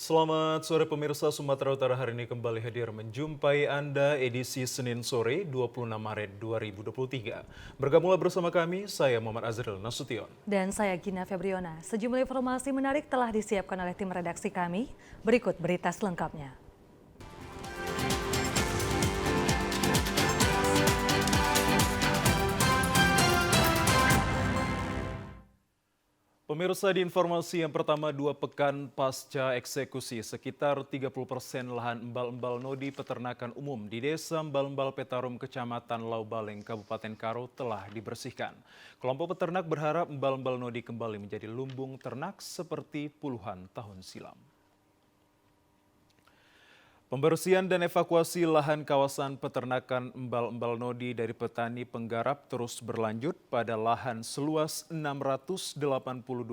Selamat sore pemirsa Sumatera Utara, hari ini kembali hadir menjumpai Anda edisi Senin sore 26 Maret 2023. Bergabunglah bersama kami, saya Muhammad Azril Nasution. Dan saya Gina Febriona. Sejumlah informasi menarik telah disiapkan oleh tim redaksi kami. Berikut berita selengkapnya. Pemirsa, di informasi yang pertama, 2 pekan pasca eksekusi, sekitar 30% lahan embal-embal nodi peternakan umum di Desa Embal-embal Petarum, Kecamatan Laubaleng, Kabupaten Karo telah dibersihkan. Kelompok peternak berharap embal-embal nodi kembali menjadi lumbung ternak seperti puluhan tahun silam. Pembersihan dan evakuasi lahan kawasan peternakan embal-embal nodi dari petani penggarap terus berlanjut pada lahan seluas 682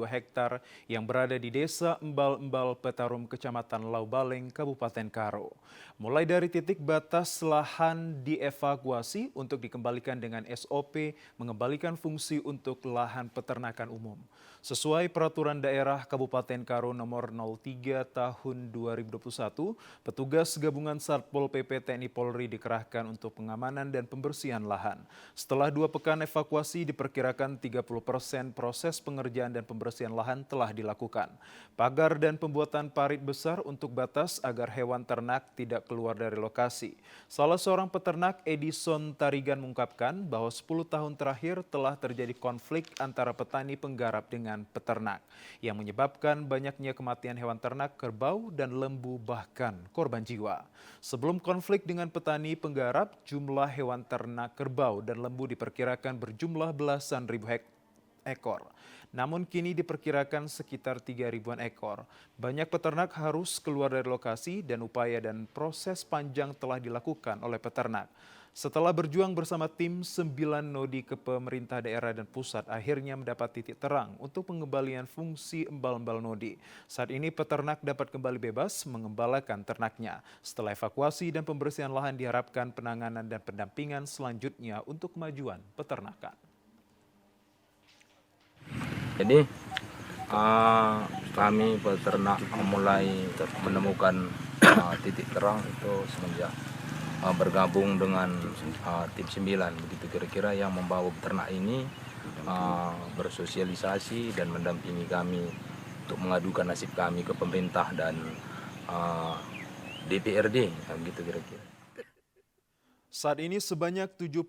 hektar yang berada di Desa Embal-embal Petarum, Kecamatan Laubaleng, Kabupaten Karo. Mulai dari titik batas lahan dievakuasi untuk dikembalikan dengan SOP mengembalikan fungsi untuk lahan peternakan umum. Sesuai Peraturan Daerah Kabupaten Karo Nomor 03 Tahun 2021, petugas gabungan Satpol PP TNI Polri dikerahkan untuk pengamanan dan pembersihan lahan. Setelah 2 pekan evakuasi, diperkirakan 30% proses pengerjaan dan pembersihan lahan telah dilakukan. Pagar dan pembuatan parit besar untuk batas agar hewan ternak tidak keluar dari lokasi. Salah seorang peternak, Edison Tarigan, mengungkapkan bahwa 10 tahun terakhir telah terjadi konflik antara petani penggarap dengan peternak yang menyebabkan banyaknya kematian hewan ternak, kerbau, dan lembu, bahkan korban jiwa. Sebelum konflik dengan petani penggarap, jumlah hewan ternak kerbau dan lembu diperkirakan berjumlah belasan ribu ekor. Namun kini diperkirakan sekitar 3.000-an ekor. Banyak peternak harus keluar dari lokasi dan upaya dan proses panjang telah dilakukan oleh peternak. Setelah berjuang bersama tim 9 nodi ke pemerintah daerah dan pusat, akhirnya mendapat titik terang untuk pengembalian fungsi embal-embal nodi. Saat ini peternak dapat kembali bebas mengembalakan ternaknya. Setelah evakuasi dan pembersihan lahan, diharapkan penanganan dan pendampingan selanjutnya untuk kemajuan peternakan. Jadi kami peternak mulai menemukan titik terang itu semenjak bergabung dengan tim 9, begitu kira-kira, yang membawa peternak ini bersosialisasi dan mendampingi kami untuk mengadukan nasib kami ke pemerintah dan DPRD, begitu kira-kira. Saat ini sebanyak 70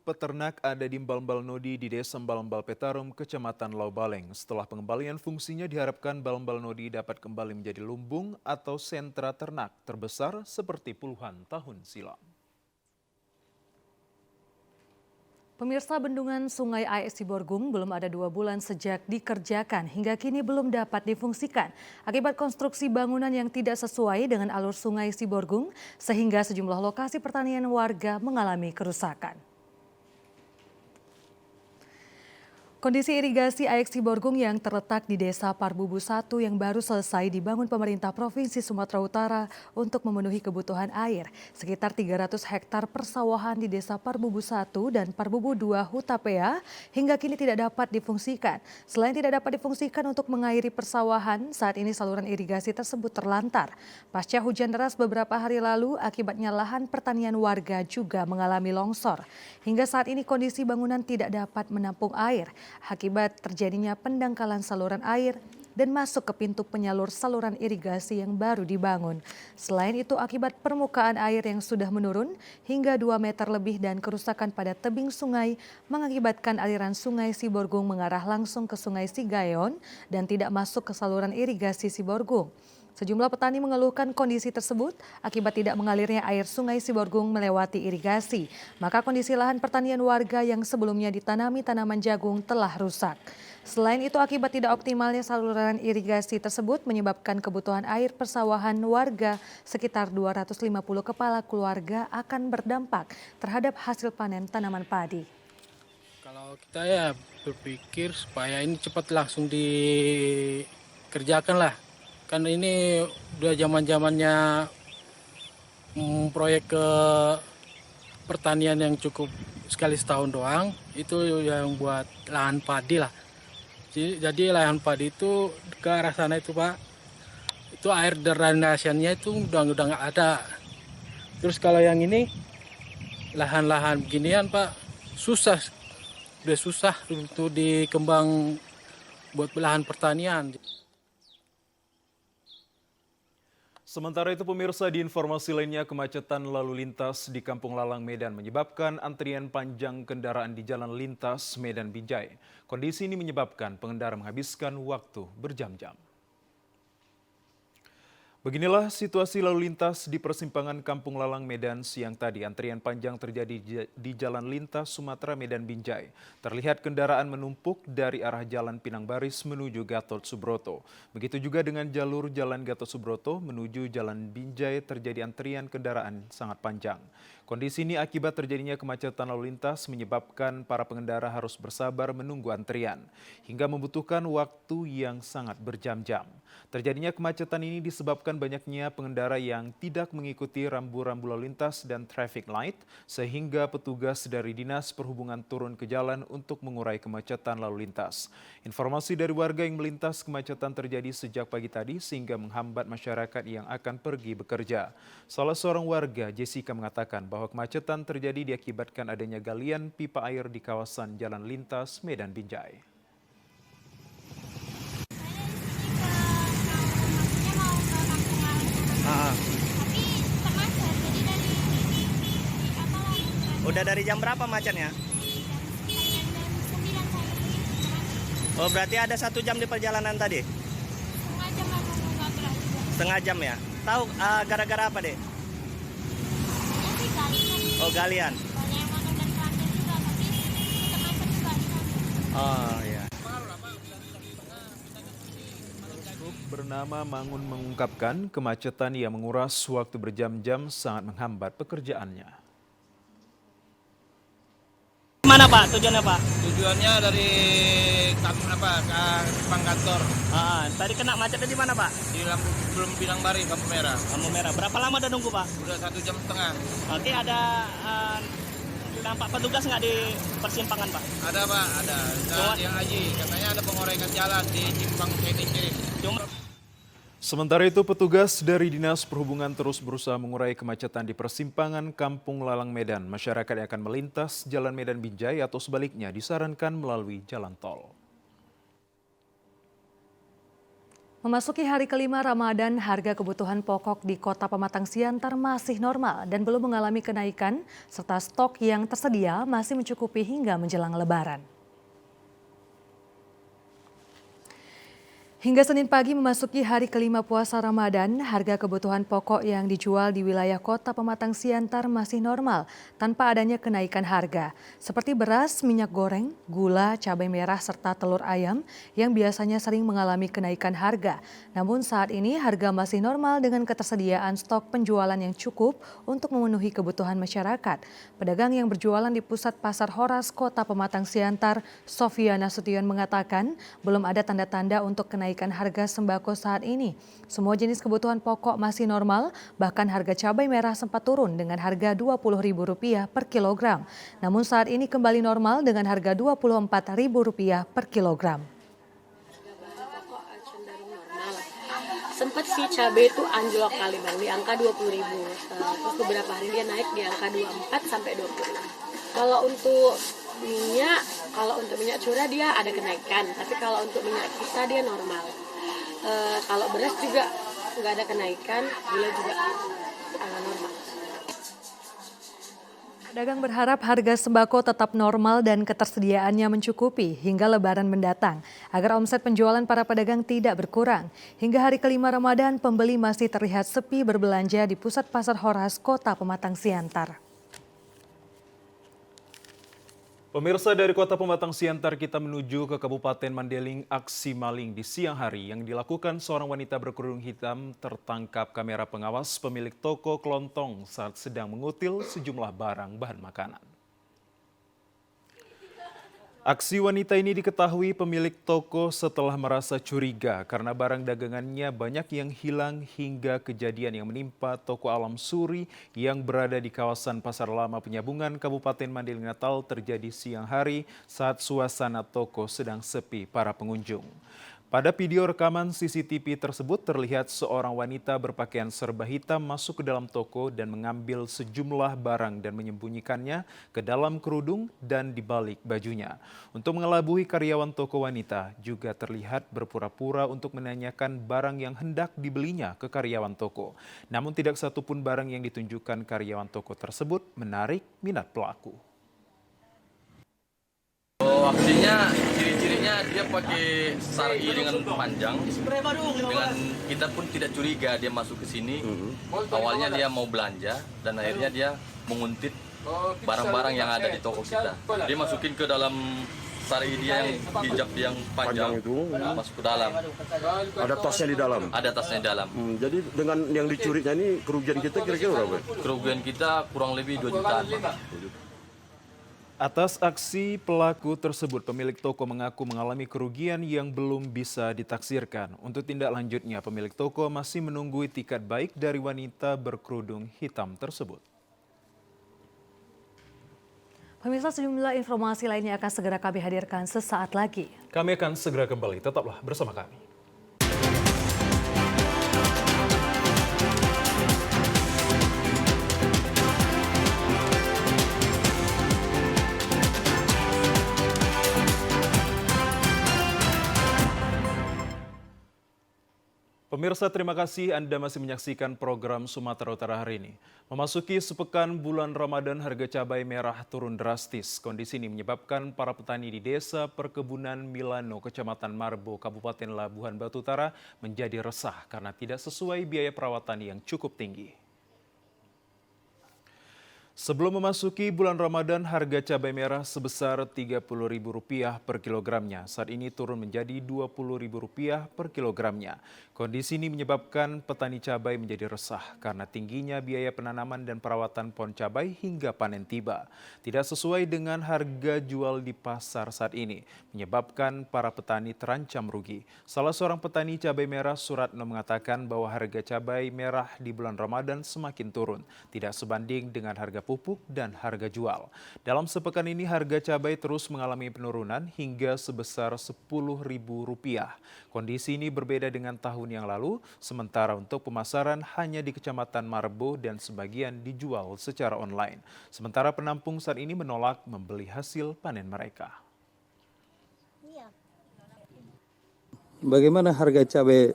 peternak ada di embal-embal nodi di Desa Embal-embal Petarum, Kecamatan Laubaleng. Setelah pengembalian fungsinya, diharapkan embal-embal nodi dapat kembali menjadi lumbung atau sentra ternak terbesar seperti puluhan tahun silam. Pemirsa, bendungan Sungai AS Siborgung belum ada 2 bulan sejak dikerjakan, hingga kini belum dapat difungsikan. Akibat konstruksi bangunan yang tidak sesuai dengan alur Sungai Siborgung, sehingga sejumlah lokasi pertanian warga mengalami kerusakan. Kondisi irigasi AX Siborgung yang terletak di Desa Parbubu 1 yang baru selesai dibangun pemerintah Provinsi Sumatera Utara untuk memenuhi kebutuhan air. Sekitar 300 hektar persawahan di Desa Parbubu 1 dan Parbubu 2 Hutapea hingga kini tidak dapat difungsikan. Selain tidak dapat difungsikan untuk mengairi persawahan, saat ini saluran irigasi tersebut terlantar. Pasca hujan deras beberapa hari lalu, akibatnya lahan pertanian warga juga mengalami longsor. Hingga saat ini kondisi bangunan tidak dapat menampung air akibat terjadinya pendangkalan saluran air dan masuk ke pintu penyalur saluran irigasi yang baru dibangun. Selain itu, akibat permukaan air yang sudah menurun hingga 2 meter lebih dan kerusakan pada tebing sungai mengakibatkan aliran Sungai Siborgung mengarah langsung ke Sungai Sigayon dan tidak masuk ke saluran irigasi Siborgung. Sejumlah petani mengeluhkan kondisi tersebut akibat tidak mengalirnya air Sungai Siborgung melewati irigasi. Maka kondisi lahan pertanian warga yang sebelumnya ditanami tanaman jagung telah rusak. Selain itu, akibat tidak optimalnya saluran irigasi tersebut menyebabkan kebutuhan air persawahan warga sekitar 250 kepala keluarga akan berdampak terhadap hasil panen tanaman padi. Kalau kita ya berpikir supaya ini cepat langsung dikerjakan lah. Kan ini udah zamannya proyek ke pertanian yang cukup sekali setahun doang, itu yang buat lahan padi lah. Jadi lahan padi itu ke arah sana itu Pak, itu air drainasenya itu udah nggak ada. Terus kalau yang ini lahan-lahan beginian Pak susah, udah susah untuk dikembang buat lahan pertanian. Sementara itu pemirsa, di informasi lainnya, kemacetan lalu lintas di Kampung Lalang, Medan menyebabkan antrian panjang kendaraan di jalan lintas Medan Binjai. Kondisi ini menyebabkan pengendara menghabiskan waktu berjam-jam. Beginilah situasi lalu lintas di persimpangan Kampung Lalang, Medan siang tadi. Antrian panjang terjadi di Jalan Lintas Sumatera Medan Binjai. Terlihat kendaraan menumpuk dari arah Jalan Pinang Baris menuju Gatot Subroto. Begitu juga dengan jalur Jalan Gatot Subroto menuju Jalan Binjai terjadi antrian kendaraan sangat panjang. Kondisi ini akibat terjadinya kemacetan lalu lintas menyebabkan para pengendara harus bersabar menunggu antrian hingga membutuhkan waktu yang sangat berjam-jam. Terjadinya kemacetan ini disebabkan banyaknya pengendara yang tidak mengikuti rambu-rambu lalu lintas dan traffic light sehingga petugas dari Dinas Perhubungan turun ke jalan untuk mengurai kemacetan lalu lintas. Informasi dari warga yang melintas, kemacetan terjadi sejak pagi tadi sehingga menghambat masyarakat yang akan pergi bekerja. Salah seorang warga, Jessica, mengatakan bahwa kemacetan terjadi diakibatkan adanya galian pipa air di kawasan Jalan Lintas Medan Binjai. Udah dari jam berapa macetnya? Oh, berarti ada 1 jam di perjalanan tadi? Setengah jam ya? Tahu gara-gara apa, Dek? Oh, galian. Oh, ya. Bernama Mangun mengungkapkan kemacetan yang menguras waktu berjam-jam sangat menghambat pekerjaannya. Mana Pak tujuannya Pak? Tujuannya dari ke depan kantor Tadi kena macetnya di mana Pak? di lampu belum Pinang Bari, lampu merah. Lampu merah. Berapa lama udah nunggu Pak? Udah 1,5 jam. Oke, ada nampak petugas nggak di persimpangan Pak? Ada Pak, ada. Dan yang Aji katanya ada pengorekan jalan di simpang kiri. Cuma Sementara itu, petugas dari Dinas Perhubungan terus berusaha mengurai kemacetan di persimpangan Kampung Lalang, Medan. Masyarakat yang akan melintas Jalan Medan Binjai atau sebaliknya disarankan melalui jalan tol. Memasuki hari kelima Ramadan, harga kebutuhan pokok di Kota Pematang Siantar masih normal dan belum mengalami kenaikan, serta stok yang tersedia masih mencukupi hingga menjelang Lebaran. Hingga Senin pagi memasuki hari kelima puasa Ramadan, harga kebutuhan pokok yang dijual di wilayah Kota Pematang Siantar masih normal tanpa adanya kenaikan harga. Seperti beras, minyak goreng, gula, cabai merah, serta telur ayam yang biasanya sering mengalami kenaikan harga. Namun saat ini harga masih normal dengan ketersediaan stok penjualan yang cukup untuk memenuhi kebutuhan masyarakat. Pedagang yang berjualan di pusat Pasar Horas Kota Pematang Siantar, Sofia Nasution, mengatakan belum ada tanda-tanda untuk kenaikan harga sembako saat ini. Semua jenis kebutuhan pokok masih normal, bahkan harga cabai merah sempat turun dengan harga Rp20.000 per kilogram. Namun saat ini kembali normal dengan harga Rp24.000 per kilogram. Sempat sih cabai itu anjlok kali Bang, di angka 20.000. Terus beberapa hari dia naik di angka 24 sampai 26. Kalau untuk minyak curah dia ada kenaikan, tapi kalau untuk minyak kita dia normal. Kalau beras juga nggak ada kenaikan, gula juga normal. Pedagang berharap harga sembako tetap normal dan ketersediaannya mencukupi hingga Lebaran mendatang, agar omset penjualan para pedagang tidak berkurang. Hingga hari kelima Ramadan, pembeli masih terlihat sepi berbelanja di pusat Pasar Horas Kota Pematang Siantar. Pemirsa, dari Kota Pematang Siantar kita menuju ke Kabupaten Mandailing. Aksi maling di siang hari yang dilakukan seorang wanita berkerudung hitam tertangkap kamera pengawas pemilik toko kelontong saat sedang mengutil sejumlah barang bahan makanan. Aksi wanita ini diketahui pemilik toko setelah merasa curiga karena barang dagangannya banyak yang hilang hingga kejadian yang menimpa toko Alam Suri yang berada di kawasan Pasar Lama Penyambungan Kabupaten Mandailing Natal terjadi siang hari saat suasana toko sedang sepi para pengunjung. Pada video rekaman CCTV tersebut terlihat seorang wanita berpakaian serba hitam masuk ke dalam toko dan mengambil sejumlah barang dan menyembunyikannya ke dalam kerudung dan di balik bajunya. Untuk mengelabui karyawan toko, wanita juga terlihat berpura-pura untuk menanyakan barang yang hendak dibelinya ke karyawan toko. Namun tidak satupun barang yang ditunjukkan karyawan toko tersebut menarik minat pelaku. Aksinya ciri-cirinya dia pakai sari dengan panjang, dengan kita pun tidak curiga dia masuk ke sini. Awalnya dia mau belanja dan akhirnya dia menguntit barang-barang yang ada di toko kita. Dia masukin ke dalam sari dia yang hijab yang panjang itu, masuk ke dalam. Ada tasnya di dalam? Ada tasnya di dalam. Jadi dengan yang dicurinya ini kerugian kita kira-kira berapa? Kerugian kita kurang lebih 2 jutaan. Atas aksi pelaku tersebut, pemilik toko mengaku mengalami kerugian yang belum bisa ditaksirkan. Untuk tindak lanjutnya, pemilik toko masih menunggu itikat baik dari wanita berkerudung hitam tersebut. Pemirsa, sejumlah informasi lainnya akan segera kami hadirkan sesaat lagi. Kami akan segera kembali, tetaplah bersama kami. Pemirsa, terima kasih Anda masih menyaksikan program Sumatera Utara hari ini. Memasuki sepekan bulan Ramadan, harga cabai merah turun drastis. Kondisi ini menyebabkan para petani di Desa Perkebunan Milano, Kecamatan Marbo, Kabupaten Labuhan Batu Utara menjadi resah karena tidak sesuai biaya perawatan yang cukup tinggi. Sebelum memasuki bulan Ramadan, harga cabai merah sebesar Rp30.000 per kilogramnya. Saat ini turun menjadi Rp20.000 per kilogramnya. Kondisi ini menyebabkan petani cabai menjadi resah karena tingginya biaya penanaman dan perawatan pohon cabai hingga panen tiba. Tidak sesuai dengan harga jual di pasar saat ini, menyebabkan para petani terancam rugi. Salah seorang petani cabai merah, Suratno, mengatakan bahwa harga cabai merah di bulan Ramadan semakin turun, tidak sebanding dengan harga pupuk dan harga jual. Dalam sepekan ini harga cabai terus mengalami penurunan hingga sebesar Rp10.000. Kondisi ini berbeda dengan tahun yang lalu, sementara untuk pemasaran hanya di Kecamatan Marbo dan sebagian dijual secara online. Sementara penampung saat ini menolak membeli hasil panen mereka. Bagaimana harga cabai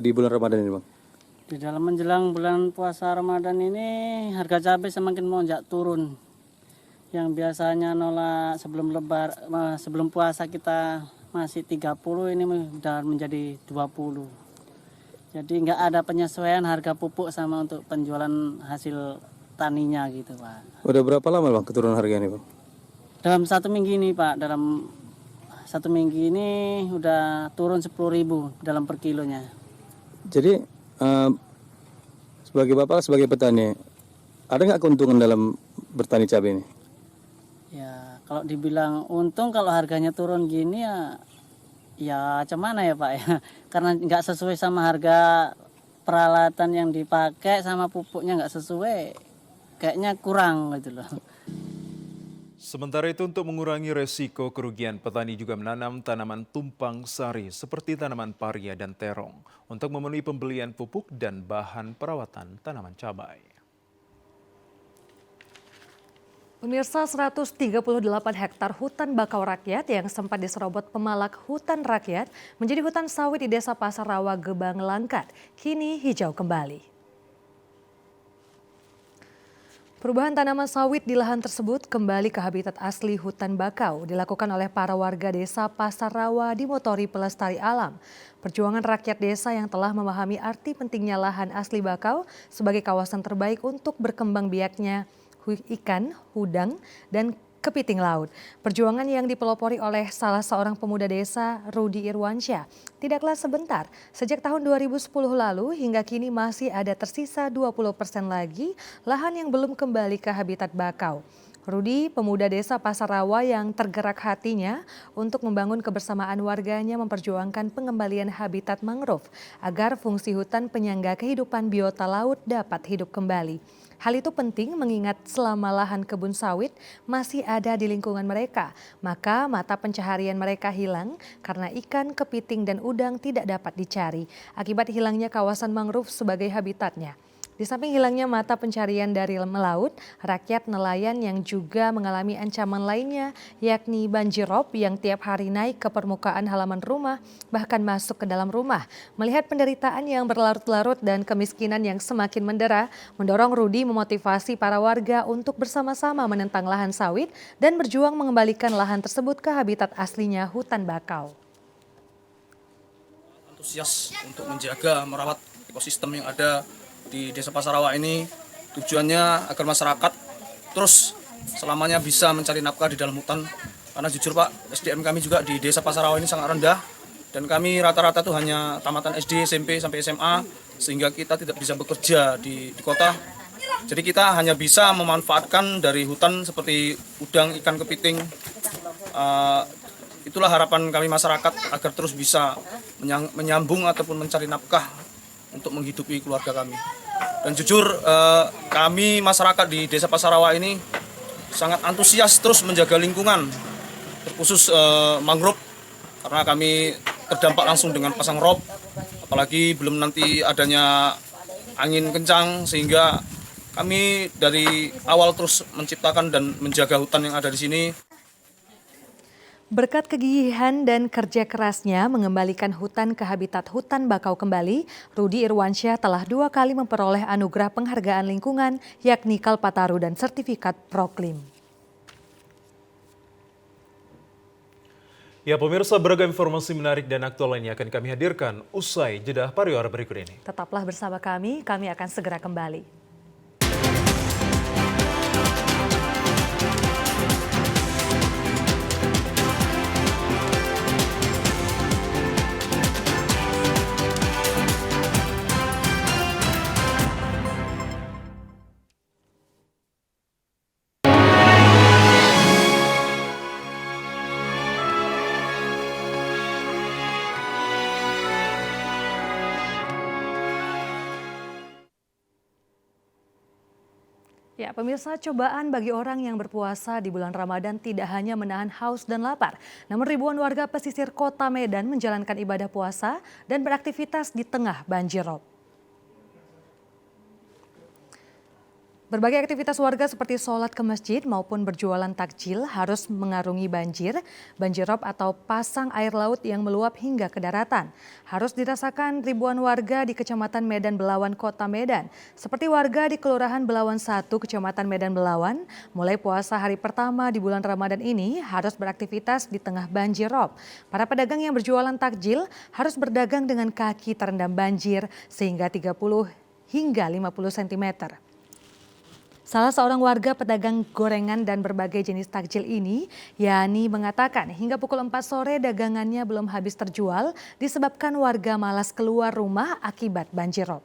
di bulan Ramadan ini, Bang? Di dalam menjelang bulan puasa Ramadan ini harga cabai semakin melonjak turun. Yang biasanya nolak sebelum puasa kita masih 30, ini sudah menjadi 20. Jadi nggak ada penyesuaian harga pupuk sama untuk penjualan hasil taninya gitu, Pak. Udah berapa lama, Bang, keturunan harga ini, Bang? Dalam 1 minggu ini, Pak, dalam 1 minggu ini udah turun 10.000 dalam per kilonya. Jadi sebagai Bapak, sebagai petani, ada nggak keuntungan dalam bertani cabai ini? Ya, kalau dibilang untung kalau harganya turun gini ya macam mana ya, Pak ya? Karena nggak sesuai sama harga peralatan yang dipakai sama pupuknya nggak sesuai, kayaknya kurang gitu loh. Sementara itu, untuk mengurangi resiko kerugian, petani juga menanam tanaman tumpang sari seperti tanaman paria dan terong untuk memenuhi pembelian pupuk dan bahan perawatan tanaman cabai. Pemirsa, 138 hektar hutan bakau rakyat yang sempat diserobot pemalak hutan rakyat menjadi hutan sawit di Desa Pasar Rawa, Gebang, Langkat, kini hijau kembali. Perubahan tanaman sawit di lahan tersebut kembali ke habitat asli hutan bakau dilakukan oleh para warga Desa Pasar Rawa dimotori pelestari alam. Perjuangan rakyat desa yang telah memahami arti pentingnya lahan asli bakau sebagai kawasan terbaik untuk berkembang biaknya ikan, udang, dan kepiting laut. Perjuangan yang dipelopori oleh salah seorang pemuda desa, Rudi Irwansyah, tidaklah sebentar. Sejak tahun 2010 lalu hingga kini masih ada tersisa 20% lagi lahan yang belum kembali ke habitat bakau. Rudi, pemuda desa Pasar Rawa yang tergerak hatinya untuk membangun kebersamaan warganya memperjuangkan pengembalian habitat mangrove agar fungsi hutan penyangga kehidupan biota laut dapat hidup kembali. Hal itu penting mengingat selama lahan kebun sawit masih ada di lingkungan mereka, maka mata pencaharian mereka hilang karena ikan, kepiting, dan udang tidak dapat dicari akibat hilangnya kawasan mangrove sebagai habitatnya. Di samping hilangnya mata pencarian dari melaut, rakyat nelayan yang juga mengalami ancaman lainnya, yakni banjirop yang tiap hari naik ke permukaan halaman rumah, bahkan masuk ke dalam rumah. Melihat penderitaan yang berlarut-larut dan kemiskinan yang semakin mendera, mendorong Rudi memotivasi para warga untuk bersama-sama menentang lahan sawit dan berjuang mengembalikan lahan tersebut ke habitat aslinya hutan bakau. Antusias untuk menjaga, merawat ekosistem yang ada di Desa Pasarawa ini, tujuannya agar masyarakat terus selamanya bisa mencari nafkah di dalam hutan. Karena jujur Pak, SDM kami juga di Desa Pasarawa ini sangat rendah, dan kami rata-rata tuh hanya tamatan SD, SMP, sampai SMA, sehingga kita tidak bisa bekerja di kota. Jadi kita hanya bisa memanfaatkan dari hutan seperti udang, ikan, kepiting. Itulah harapan kami masyarakat agar terus bisa menyambung ataupun mencari nafkah untuk menghidupi keluarga kami. Dan jujur kami masyarakat di Desa Pasarawa ini sangat antusias terus menjaga lingkungan, terkhusus mangrove, karena kami terdampak langsung dengan pasang rob, apalagi belum nanti adanya angin kencang, sehingga kami dari awal terus menciptakan dan menjaga hutan yang ada di sini. Berkat kegigihan dan kerja kerasnya mengembalikan hutan ke habitat hutan bakau kembali, Rudi Irwansyah telah 2 kali memperoleh anugerah penghargaan lingkungan, yakni Kalpataru dan sertifikat Proklim. Ya pemirsa, beragam informasi menarik dan aktual lainnya akan kami hadirkan usai jeda pariwara berikut ini. Tetaplah bersama kami akan segera kembali. Ya, pemirsa, cobaan bagi orang yang berpuasa di bulan Ramadan tidak hanya menahan haus dan lapar, namun ribuan warga pesisir kota Medan menjalankan ibadah puasa dan beraktivitas di tengah banjirop. Berbagai aktivitas warga seperti sholat ke masjid maupun berjualan takjil harus mengarungi banjirop atau pasang air laut yang meluap hingga ke daratan. Harus dirasakan ribuan warga di Kecamatan Medan Belawan, Kota Medan. Seperti warga di Kelurahan Belawan 1, Kecamatan Medan Belawan, mulai puasa hari pertama di bulan Ramadan ini harus beraktivitas di tengah banjirop. Para pedagang yang berjualan takjil harus berdagang dengan kaki terendam banjir sehingga 30 hingga 50 cm. Salah seorang warga pedagang gorengan dan berbagai jenis takjil ini, Yani, mengatakan hingga pukul 4 sore dagangannya belum habis terjual disebabkan warga malas keluar rumah akibat banjirop.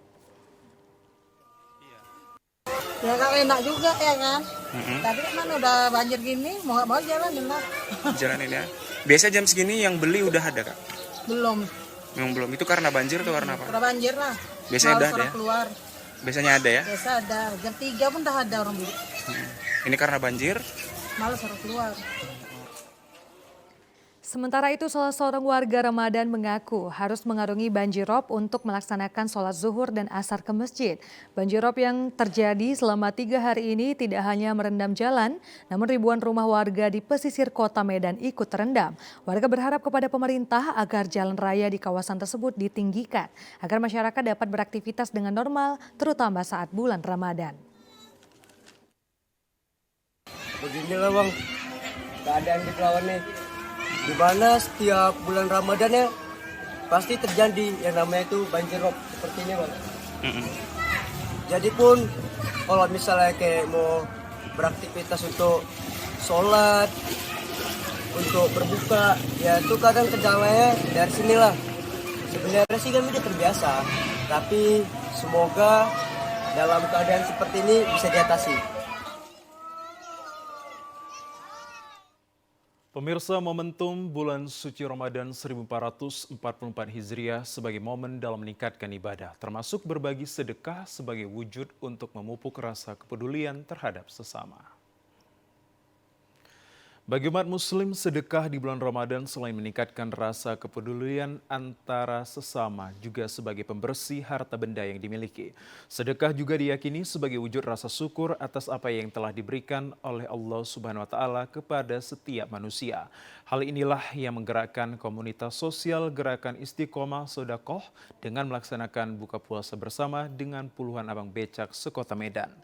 Ya kan enak juga ya kan. Tapi kan udah banjir gini, mau nggak mau jalanin lah. Jalanin ya. Biasa jam segini yang beli udah ada Kak? Belum. Memang belum. Itu karena banjir atau karena apa? Karena banjir lah. Biasanya udah ada ya? Keluar. Biasanya ada ya? Biasa ada. Jam 3 pun udah ada orang beli. Ini karena banjir? Malas orang keluar. Sementara itu, salah seorang warga Ramadan mengaku harus mengarungi banjirop untuk melaksanakan sholat zuhur dan asar ke masjid. Banjirop yang terjadi selama 3 hari ini tidak hanya merendam jalan, namun ribuan rumah warga di pesisir kota Medan ikut terendam. Warga berharap kepada pemerintah agar jalan raya di kawasan tersebut ditinggikan, agar masyarakat dapat beraktivitas dengan normal, terutama saat bulan Ramadan. Beginilah Bang, keadaan di Belawan nih. Di mana setiap bulan Ramadan ya pasti terjadi yang namanya itu banjirop seperti ini Bang. Jadi pun kalau misalnya kayak mau beraktivitas untuk sholat, untuk berbuka, ya itu kadang kendalanya dari sinilah. Sebenarnya sih kami udah terbiasa, tapi semoga dalam keadaan seperti ini bisa diatasi. Pemirsa, momentum bulan suci Ramadan 1444 Hijriah sebagai momen dalam meningkatkan ibadah, termasuk berbagi sedekah sebagai wujud untuk memupuk rasa kepedulian terhadap sesama. Bagi umat muslim, sedekah di bulan Ramadan selain meningkatkan rasa kepedulian antara sesama, juga sebagai pembersih harta benda yang dimiliki. Sedekah juga diyakini sebagai wujud rasa syukur atas apa yang telah diberikan oleh Allah Subhanahu wa Ta'ala kepada setiap manusia. Hal inilah yang menggerakkan komunitas sosial Gerakan Istiqomah Sodakoh dengan melaksanakan buka puasa bersama dengan puluhan abang becak sekota Medan.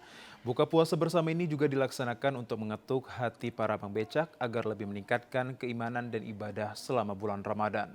Buka puasa bersama ini juga dilaksanakan untuk mengetuk hati para abang becak agar lebih meningkatkan keimanan dan ibadah selama bulan Ramadan.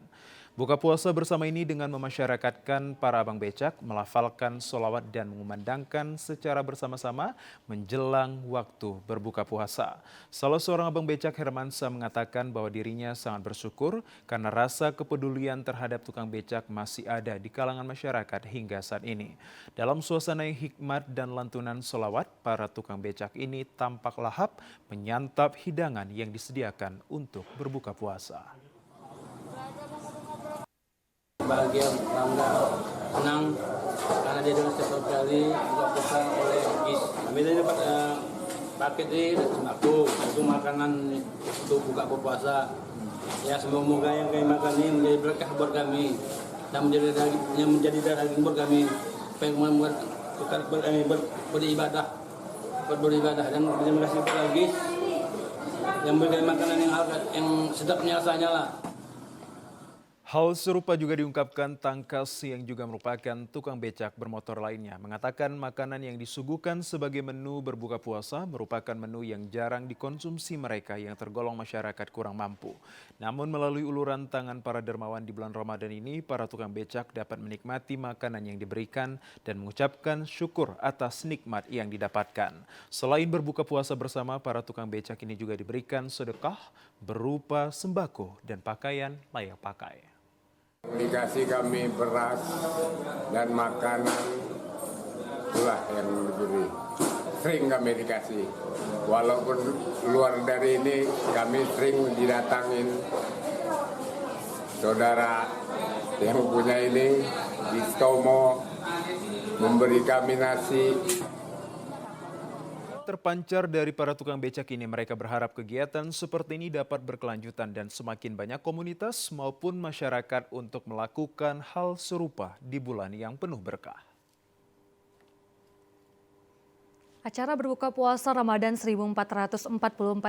Buka puasa bersama ini dengan memasyarakatkan para abang becak melafalkan sholawat dan mengumandangkan secara bersama-sama menjelang waktu berbuka puasa. Salah seorang abang becak, Hermansa, mengatakan bahwa dirinya sangat bersyukur karena rasa kepedulian terhadap tukang becak masih ada di kalangan masyarakat hingga saat ini. Dalam suasana yang hikmat dan lantunan sholawat, para tukang becak ini tampak lahap menyantap hidangan yang disediakan untuk berbuka puasa. Bahagia, bangga, senang karena dia dengan setiap kali buka puasa oleh GIS. Kami tadi dapat paket ini sembako untuk makanan untuk buka puasa. Ya, semoga yang kami makan ini menjadi berkah buat kami dan menjadi daging buat kami supaya membuat kami beribadah dan terima kasih kepada GIS yang memberikan makanan yang sedapnya rasanya lah. Hal serupa juga diungkapkan Tangkas yang juga merupakan tukang becak bermotor lainnya, mengatakan makanan yang disuguhkan sebagai menu berbuka puasa merupakan menu yang jarang dikonsumsi mereka yang tergolong masyarakat kurang mampu. Namun melalui uluran tangan para dermawan di bulan Ramadan ini, para tukang becak dapat menikmati makanan yang diberikan dan mengucapkan syukur atas nikmat yang didapatkan. Selain berbuka puasa bersama, para tukang becak ini juga diberikan sedekah berupa sembako dan pakaian layak pakai. Dikasih kami beras dan makanan, itulah yang diberi. Sering kami dikasih. Walaupun luar dari ini kami sering didatangin saudara yang punya ini di Stomo memberi kami nasi. Terpancar dari para tukang becak ini, mereka berharap kegiatan seperti ini dapat berkelanjutan dan semakin banyak komunitas maupun masyarakat untuk melakukan hal serupa di bulan yang penuh berkah. Acara berbuka puasa Ramadan 1444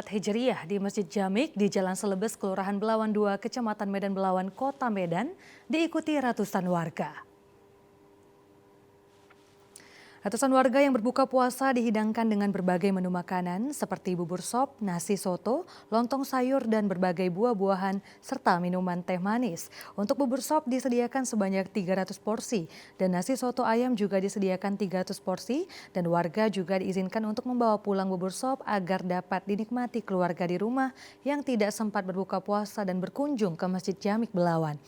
Hijriah di Masjid Jamik di Jalan Selebes, Kelurahan Belawan 2, Kecamatan Medan Belawan, Kota Medan, diikuti ratusan warga. Ratusan warga yang berbuka puasa dihidangkan dengan berbagai menu makanan seperti bubur sop, nasi soto, lontong sayur, dan berbagai buah-buahan serta minuman teh manis. Untuk bubur sop disediakan sebanyak 300 porsi dan nasi soto ayam juga disediakan 300 porsi dan warga juga diizinkan untuk membawa pulang bubur sop agar dapat dinikmati keluarga di rumah yang tidak sempat berbuka puasa dan berkunjung ke Masjid Jamik Belawan.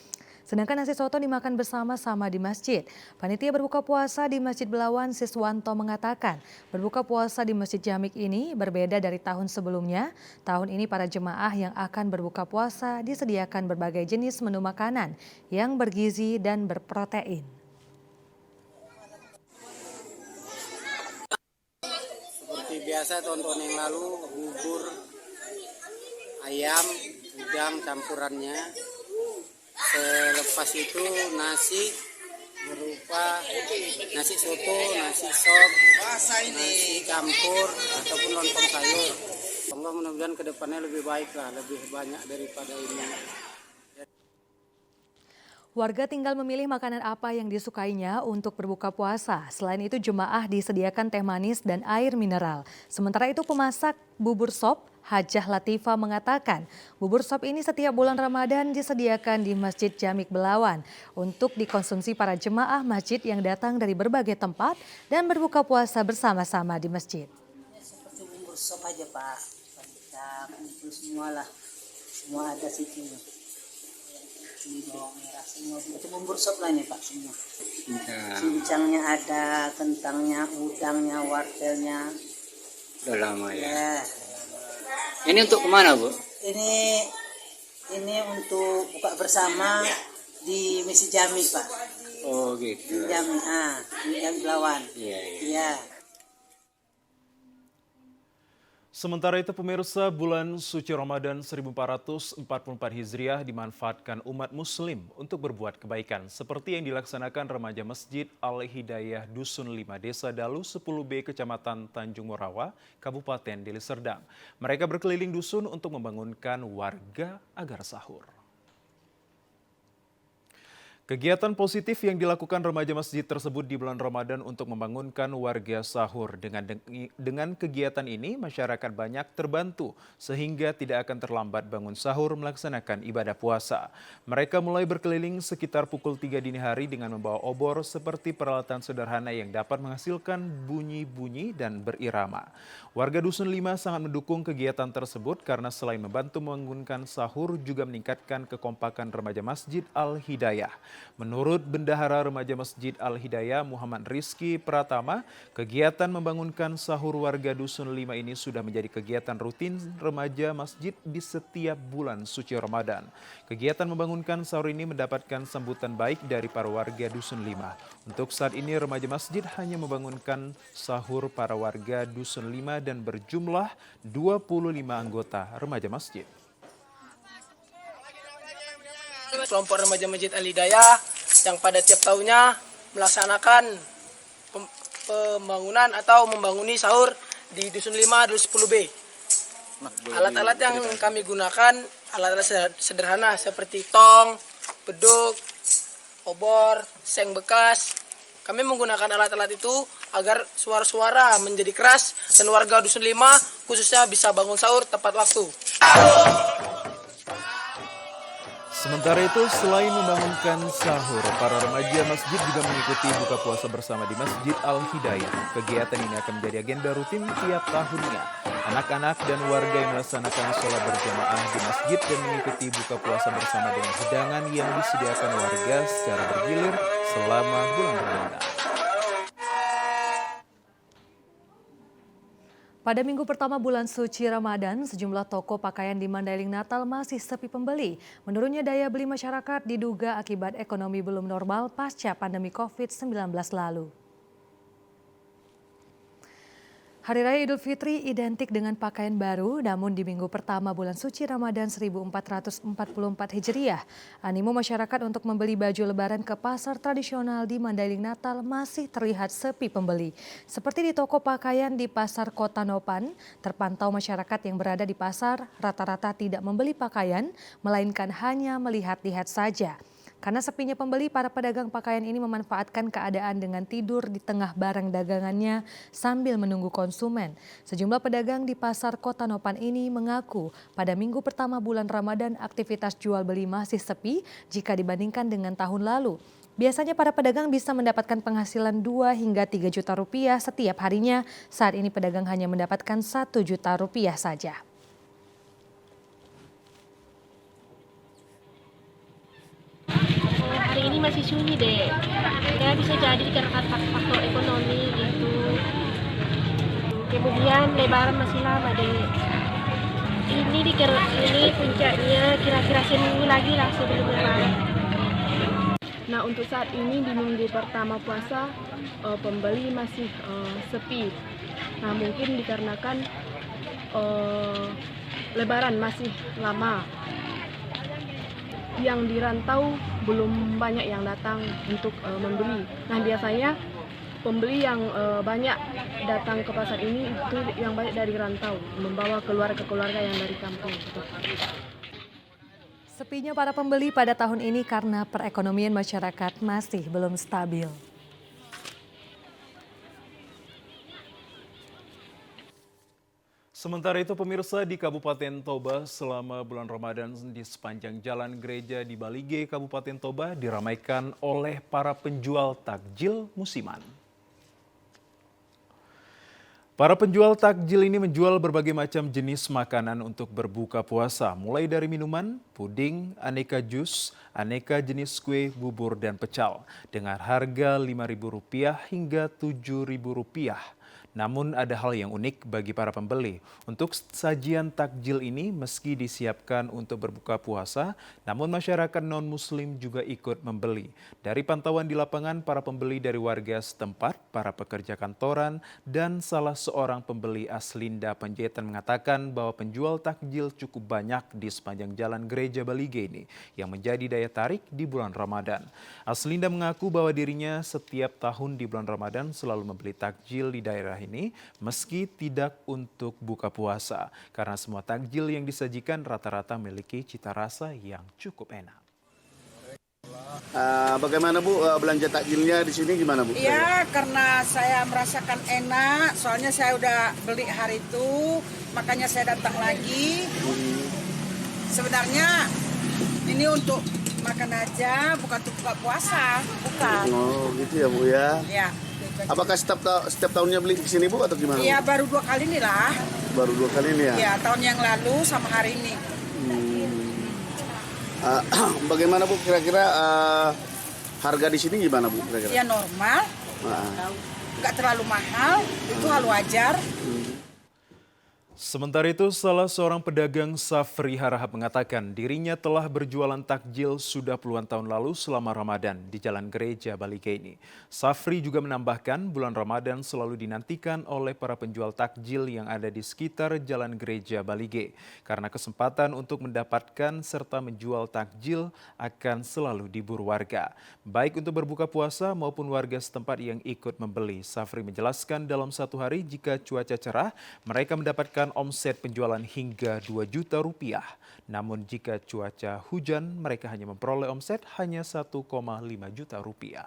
Sedangkan nasi soto dimakan bersama-sama di masjid. Panitia berbuka puasa di Masjid Belawan, Siswanto, mengatakan berbuka puasa di Masjid Jamik ini berbeda dari tahun sebelumnya. Tahun ini para jemaah yang akan berbuka puasa disediakan berbagai jenis menu makanan yang bergizi dan berprotein. Seperti biasa tahun-tahun yang lalu, bubur, ayam, udang campurannya. Selepas itu nasi berupa nasi soto, nasi sop, nasi campur ataupun lontong sayur. Allah mudah-mudahan ke depannya lebih baik lah, lebih banyak daripada ini. Warga tinggal memilih makanan apa yang disukainya untuk berbuka puasa. Selain itu jemaah disediakan teh manis dan air mineral. Sementara itu pemasak bubur sop, Hajah Latifah, mengatakan bubur sop ini setiap bulan Ramadan disediakan di Masjid Jamik Belawan untuk dikonsumsi para jemaah masjid yang datang dari berbagai tempat dan berbuka puasa bersama-sama di masjid. Seperti bubur sop aja Pak, kita kumpul semua lah, semua ada situ. Bawang merah semua, itu bubur sop lah ini Pak semua. Cincangnya ada, kentangnya, udangnya, wortelnya. Udah lama ya. Ini untuk kemana Bu? Ini untuk buka bersama di Misi Jami, Pak. Oh gitu. Jami, Jami Belawan. Iya. Sementara itu pemirsa, bulan suci Ramadan 1444 Hijriah dimanfaatkan umat muslim untuk berbuat kebaikan seperti yang dilaksanakan remaja Masjid Al-Hidayah Dusun 5 Desa Dalu 10B Kecamatan Tanjung Morawa, Kabupaten Deli Serdang. Mereka berkeliling dusun untuk membangunkan warga agar sahur. Kegiatan positif yang dilakukan remaja masjid tersebut di bulan Ramadan untuk membangunkan warga sahur. Dengan kegiatan ini, masyarakat banyak terbantu sehingga tidak akan terlambat bangun sahur melaksanakan ibadah puasa. Mereka mulai berkeliling sekitar pukul 3 dini hari dengan membawa obor seperti peralatan sederhana yang dapat menghasilkan bunyi-bunyi dan berirama. Warga Dusun 5 sangat mendukung kegiatan tersebut karena selain membantu membangunkan sahur juga meningkatkan kekompakan remaja Masjid Al-Hidayah. Menurut Bendahara Remaja Masjid Al-Hidayah Muhammad Rizky Pratama, kegiatan membangunkan sahur warga Dusun 5 ini sudah menjadi kegiatan rutin remaja masjid di setiap bulan suci Ramadan. Kegiatan membangunkan sahur ini mendapatkan sambutan baik dari para warga Dusun 5. Untuk saat ini remaja masjid hanya membangunkan sahur para warga Dusun 5 dan berjumlah 25 anggota remaja masjid. Kelompok remaja Masjid Al-Hidayah yang pada tiap tahunnya melaksanakan pembangunan atau membanguni sahur di Dusun 5 Dusun 10B. Alat-alat yang kami gunakan alat-alat sederhana seperti tong, beduk, obor, seng bekas. Kami menggunakan alat-alat itu agar suara-suara menjadi keras dan warga Dusun 5 khususnya bisa bangun sahur tepat waktu. Sementara itu, selain membangunkan sahur, para remaja masjid juga mengikuti buka puasa bersama di Masjid Al-Hidayah. Kegiatan ini akan menjadi agenda rutin tiap tahunnya. Anak-anak dan warga yang melaksanakan sholat berjamaah di masjid dan mengikuti buka puasa bersama dengan hidangan yang disediakan warga secara bergilir selama bulan Ramadan. Pada minggu pertama bulan suci Ramadan, sejumlah toko pakaian di Mandailing Natal masih sepi pembeli. Menurunnya daya beli masyarakat diduga akibat ekonomi belum normal pasca pandemi COVID-19 lalu. Hari Raya Idul Fitri identik dengan pakaian baru, namun di minggu pertama bulan suci Ramadan 1444 Hijriah, animo masyarakat untuk membeli baju lebaran ke pasar tradisional di Mandailing Natal masih terlihat sepi pembeli. Seperti di toko pakaian di Pasar Kota Nopan, terpantau masyarakat yang berada di pasar rata-rata tidak membeli pakaian, melainkan hanya melihat-lihat saja. Karena sepinya pembeli, para pedagang pakaian ini memanfaatkan keadaan dengan tidur di tengah barang dagangannya sambil menunggu konsumen. Sejumlah pedagang di Pasar Kota Nopan ini mengaku pada minggu pertama bulan Ramadan aktivitas jual beli masih sepi jika dibandingkan dengan tahun lalu. Biasanya para pedagang bisa mendapatkan penghasilan 2 hingga 3 juta rupiah setiap harinya. Saat ini pedagang hanya mendapatkan 1 juta rupiah saja. Hari ini masih sunyi deh, ya bisa jadi karena faktor ekonomi gitu. Kemudian lebaran masih lama deh. Ini puncaknya kira-kira seminggu lagi lah sebelum lebaran. Nah, untuk saat ini di minggu pertama puasa pembeli masih sepi. Nah, mungkin dikarenakan lebaran masih lama. Yang di rantau belum banyak yang datang untuk membeli. Nah, biasanya pembeli yang banyak datang ke pasar ini itu yang banyak dari rantau, membawa keluarga-keluarga yang dari kampung. Sepinya para pembeli pada tahun ini karena perekonomian masyarakat masih belum stabil. Sementara itu pemirsa, di Kabupaten Toba selama bulan Ramadan di sepanjang jalan gereja di Balige, Kabupaten Toba diramaikan oleh para penjual takjil musiman. Para penjual takjil ini menjual berbagai macam jenis makanan untuk berbuka puasa, mulai dari minuman, puding, aneka jus, aneka jenis kue, bubur, dan pecal, dengan harga Rp5.000 hingga Rp7.000. Namun ada hal yang unik bagi para pembeli. Untuk sajian takjil ini meski disiapkan untuk berbuka puasa, namun masyarakat non-muslim juga ikut membeli. Dari pantauan di lapangan, para pembeli dari warga setempat, para pekerja kantoran, dan salah seorang pembeli Aslinda Panjaitan mengatakan bahwa penjual takjil cukup banyak di sepanjang jalan Gereja Balige ini yang menjadi daya tarik di bulan Ramadan. Aslinda mengaku bahwa dirinya setiap tahun di bulan Ramadan selalu membeli takjil di daerah ini meski tidak untuk buka puasa karena semua takjil yang disajikan rata-rata memiliki cita rasa yang cukup enak. Bagaimana Bu belanja takjilnya di sini gimana Bu? Iya, karena saya merasakan enak, soalnya saya udah beli hari itu, makanya saya datang lagi. Sebenarnya ini untuk makan aja, bukan untuk buka puasa, bukan. Oh gitu ya Bu ya? Iya. Apakah setiap tahunnya beli di sini Bu atau gimana? Iya, baru 2 kali nih lah. Baru 2 kali ini ya? Iya, tahun yang lalu sama hari ini. Bagaimana Bu kira-kira harga di sini gimana Bu kira-kira? Ya normal, nggak terlalu mahal, itu hal wajar. Sementara itu, salah seorang pedagang Safri Harahap mengatakan dirinya telah berjualan takjil sudah puluhan tahun lalu selama Ramadan di Jalan Gereja Balige ini. Safri juga menambahkan bulan Ramadan selalu dinantikan oleh para penjual takjil yang ada di sekitar Jalan Gereja Balige. Karena kesempatan untuk mendapatkan serta menjual takjil akan selalu diburu warga. Baik untuk berbuka puasa maupun warga setempat yang ikut membeli. Safri menjelaskan dalam satu hari jika cuaca cerah, mereka mendapatkan omset penjualan hingga 2 juta rupiah. Namun jika cuaca hujan, mereka hanya memperoleh omset hanya 1,5 juta rupiah.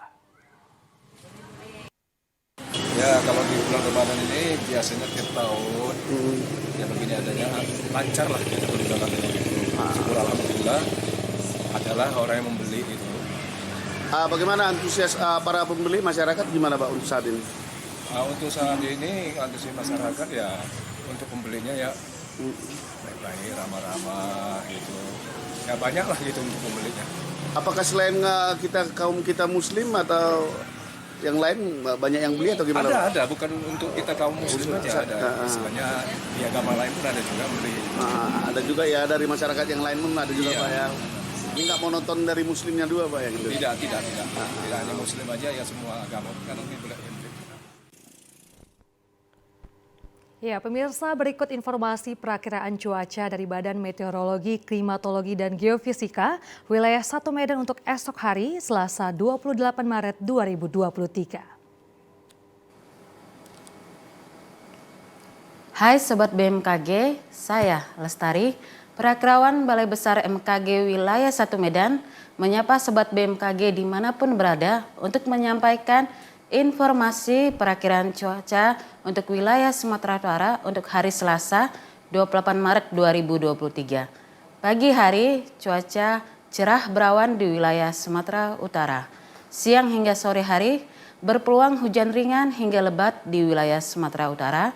Ya, kalau di bulan Ramadan ini biasanya tiap tahun ya begini adanya lancar lah gitu penjualan ini. Syukur alhamdulillah adalah orang yang membeli itu. Bagaimana antusias para pembeli masyarakat gimana Pak untuk saat ini? Untuk saat ini antusias masyarakat ya untuk pembelinya ya baik-baik, ramah-ramah gitu. Ya banyak lah gitu untuk pembelinya. Apakah selain kaum kita muslim atau yang lain banyak yang beli atau gimana? Ada, bukan untuk kita kaum muslim aja ada. Istilahnya di agama lain pun ada juga beli. Ada juga ya dari masyarakat yang lain pun ada juga Pak ya. Ini nggak mau nonton dari muslimnya dua Pak ya gitu? Tidak. Tidak hanya muslim aja ya semua agama kan ini boleh. Ya, pemirsa, berikut informasi perakiraan cuaca dari Badan Meteorologi, Klimatologi, dan Geofisika wilayah 1 Medan untuk esok hari, Selasa 28 Maret 2023. Hai Sobat BMKG, saya Lestari, Perakirawan Balai Besar MKG wilayah 1 Medan, menyapa Sobat BMKG dimanapun berada untuk menyampaikan informasi perakiraan cuaca untuk wilayah Sumatera Utara untuk hari Selasa 28 Maret 2023. Pagi hari cuaca cerah berawan di wilayah Sumatera Utara. Siang hingga sore hari berpeluang hujan ringan hingga lebat di wilayah Sumatera Utara.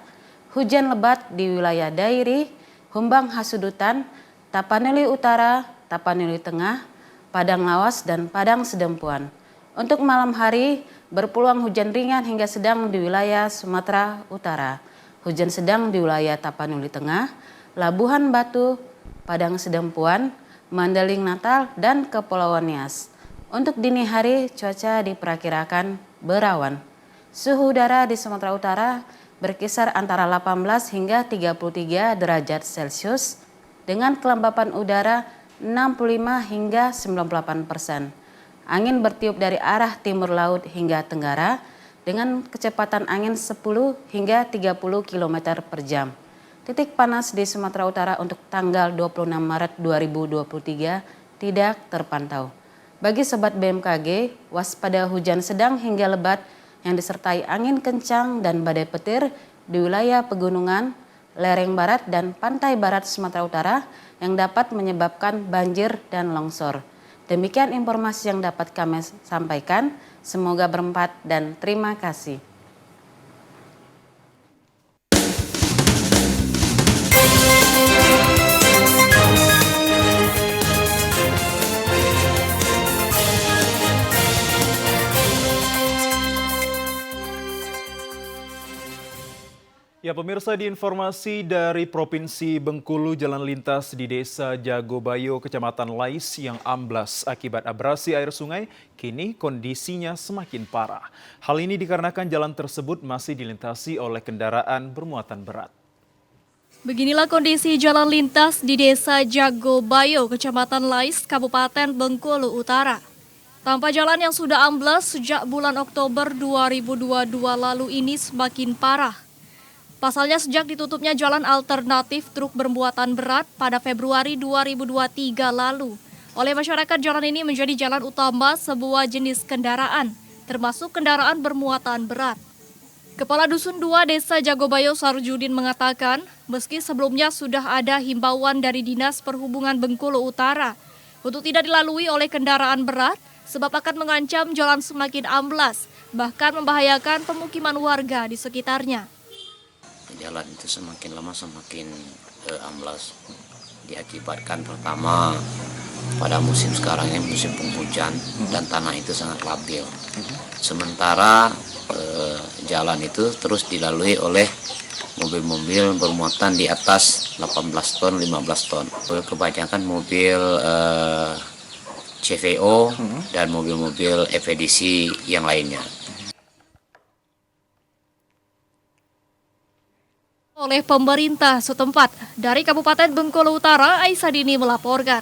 Hujan lebat di wilayah Dairi, Humbang Hasudutan, Tapanuli Utara, Tapanuli Tengah, Padang Lawas, dan Padang Sedempuan. Untuk malam hari, berpeluang hujan ringan hingga sedang di wilayah Sumatera Utara. Hujan sedang di wilayah Tapanuli Tengah, Labuhan Batu, Padang Sedempuan, Mandeling Natal, dan Kepulauan Nias. Untuk dini hari, cuaca diperkirakan berawan. Suhu udara di Sumatera Utara berkisar antara 18 hingga 33 derajat Celcius dengan kelembapan udara 65 hingga 98%. Angin bertiup dari arah timur laut hingga tenggara dengan kecepatan angin 10 hingga 30 km per jam. Titik panas di Sumatera Utara untuk tanggal 26 Maret 2023 tidak terpantau. Bagi Sobat BMKG, waspada hujan sedang hingga lebat yang disertai angin kencang dan badai petir di wilayah pegunungan, lereng barat dan pantai barat Sumatera Utara yang dapat menyebabkan banjir dan longsor. Demikian informasi yang dapat kami sampaikan. Semoga bermanfaat dan terima kasih. Ya pemirsa, di informasi dari Provinsi Bengkulu, jalan lintas di Desa Jagobayo, Kecamatan Lais yang amblas akibat abrasi air sungai, kini kondisinya semakin parah. Hal ini dikarenakan jalan tersebut masih dilintasi oleh kendaraan bermuatan berat. Beginilah kondisi jalan lintas di Desa Jagobayo, Kecamatan Lais, Kabupaten Bengkulu Utara. Tanpa jalan yang sudah amblas sejak bulan Oktober 2022 lalu ini semakin parah. Pasalnya sejak ditutupnya jalan alternatif truk bermuatan berat pada Februari 2023 lalu, oleh masyarakat jalan ini menjadi jalan utama sebuah jenis kendaraan, termasuk kendaraan bermuatan berat. Kepala Dusun 2 Desa Jagobayo Sarjudin mengatakan, meski sebelumnya sudah ada himbauan dari Dinas Perhubungan Bengkulu Utara untuk tidak dilalui oleh kendaraan berat, sebab akan mengancam jalan semakin amblas, bahkan membahayakan pemukiman warga di sekitarnya. Jalan itu semakin lama semakin amblas, diakibatkan pertama pada musim sekarang ini musim penghujan dan tanah itu sangat labil. Sementara jalan itu terus dilalui oleh mobil-mobil bermuatan di atas 18 ton, 15 ton. Kebanyakan mobil CVO dan mobil-mobil FEDC yang lainnya. Oleh pemerintah setempat. Dari Kabupaten Bengkulu Utara, Aisyah Dini melaporkan.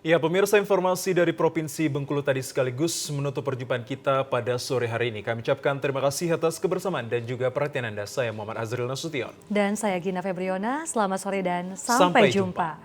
Ya pemirsa, informasi dari Provinsi Bengkulu tadi sekaligus menutup perjumpaan kita pada sore hari ini. Kami ucapkan terima kasih atas kebersamaan dan juga perhatian Anda. Saya Muhammad Azril Nasution. Dan saya Gina Febriona. Selamat sore dan sampai jumpa.